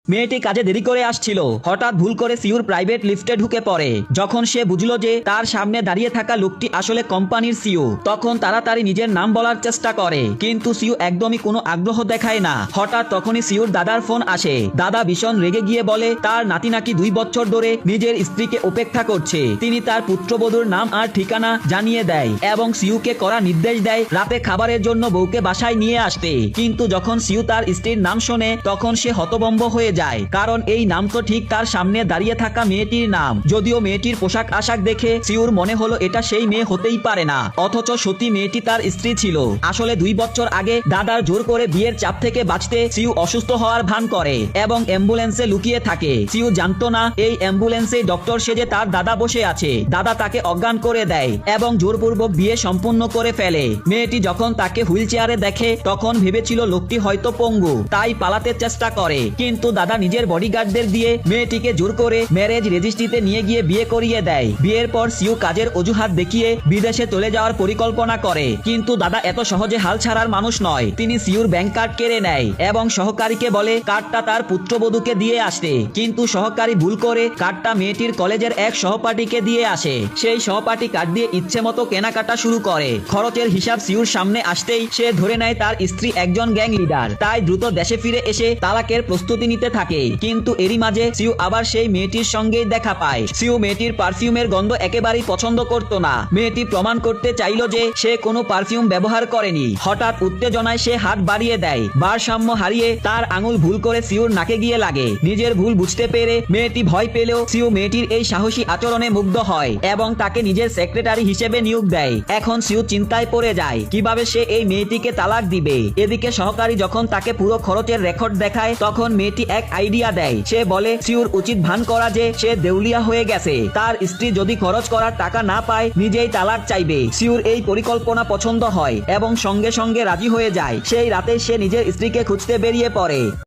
মেয়েটি কাজে দেরি করে আসছিল। হঠাৎ ভুল করে সিউর প্রাইভেট লিফটে ঢুকে পড়ে। যখন সে বুঝলো যে তার সামনে দাঁড়িয়ে থাকা লোকটি আসলে কোম্পানির সিইও, তখন তাড়াতাড়ি নিজের নাম বলার চেষ্টা করে, কিন্তু সিইও একদমই কোনো আগ্রহ দেখায় না। হঠাৎ তখনই সিউর দাদার ফোন আসে। দাদা ভীষণ রেগে গিয়ে বলে তার নাতি নাকি 2 বছর ধরে নিজের স্ত্রীকে উপেক্ষা করছে। তিনি তার পুত্রবধূর নাম আর ঠিকানা জানিয়ে দেয় এবং সিউকে করা নির্দেশ দেয় রাতে খাবারের জন্য বউকে বাসায় নিয়ে আসতে। কিন্তু যখন সিউ তার স্ত্রীর নাম শোনে তখন সে হতভম্ব হয়ে যায়, কারণ এই নাম তো ঠিক তার সামনে দাঁড়িয়ে থাকা মেয়েটির নাম। যদিও মেয়েটির পোশাক আশাক দেখে সিউর মনে হলো এটা সেই মেয়ে হতেই পারে না, অথচ সত্যি মেয়েটি তার স্ত্রী ছিল। আসলে 2 বছর আগে দাদার জোর করে বিয়ের চাপ থেকে বাঁচতে সিউ অসুস্থ হওয়ার ভান করে এবং অ্যাম্বুলেন্সে লুকিয়ে থাকে। সিউ জানতো না এই অ্যাম্বুলেন্সে ডক্টর সেজে তার দাদা বসে আছে। দাদা তাকে অজ্ঞান করে দেয় এবং জোরপূর্বক বিয়ে সম্পূর্ণ করে ফেলে। মেয়েটি যখন তাকে হুইল চেয়ারে দেখে তখন ভেবেছিল লোকটি হয়তো পঙ্গু, তাই পালাতে চেষ্টা করে। কিন্তু দাদা নিজের বডিগার্ডদের দিয়ে মেয়েটিকে জোর করে ম্যারেজ রেজিস্ট্রিতে নিয়ে গিয়ে বিয়ে করিয়ে দেয়। বিয়ের পর সিউ কাজের অজুহাত দেখিয়ে বিদেশে চলে যাওয়ার পরিকল্পনা করে, কিন্তু দাদা এত সহজে হাল ছাড়ার মানুষ নয়। তিনি সিউর ব্যাংক কার্ড কেড়ে নেয় এবং সহকারীকে বলে কার্ডটা তার পুত্রবধূকে দিয়ে আসতে, কিন্তু সহকারী ভুল করে কার্ডটা মেয়েটির কলেজের এক সহপাঠীকে দিয়ে আসে। সেই সহপাঠী কার্ড দিয়ে ইচ্ছে মতো কেনাকাটা শুরু করে। খরচের হিসাব সিউর সামনে আসতেই সে ধরে নেয় তার স্ত্রী একজন গ্যাং লিডার, তাই দ্রুত দেশে ফিরে এসে তালাকের প্রস্তুতি নিতে থাকে। কিন্তু এরই মাঝে সিউ আবার সেই মেয়েটির সঙ্গেই দেখা পায়। সিউ মেয়েটির পারফিউমের গন্ধ একেবারেই পছন্দ করত না। মেয়েটি প্রমাণ করতে চাইল যে সে কোনো পারফিউম ব্যবহার করেনি। হঠাৎ উত্তেজনায় সে হাত বাড়িয়ে দেয়। ভারসাম্য হারিয়ে তার আঙুল ভুল করে সিউর নাকে গিয়ে লাগে। নিজের ভুল বুঝতে পেরে মেয়েটি ভয় পেলেও সিউ মেয়েটির এই সাহসী আচরণে মুগ্ধ হয় এবং তাকে নিজের সেক্রেটারি হিসেবে নিয়োগ দেয়। এখন সিউ চিন্তায় পড়ে যায় কিভাবে সে এই মেয়েটিকে তালাক দিবে। এদিকে সহকারী যখন তাকে পুরো খরচের রেকর্ড দেখায় তখন মেয়েটি এক আইডিয়া দেয়। সে বলে সিউর উচিত ভান করা যে সে দেউলিয়া হয়ে গেছে। তার স্ত্রী যদি খরচ করার টাকা না পায় নিজেই তালাক চাইবে। সিউর এই পরিকল্পনা পছন্দ হয় এবং সঙ্গে সঙ্গে রাজি হয়ে যায়। সেই রাতে সে নিজের স্ত্রীকে খুঁজতে বেরিয়ে পড়ে।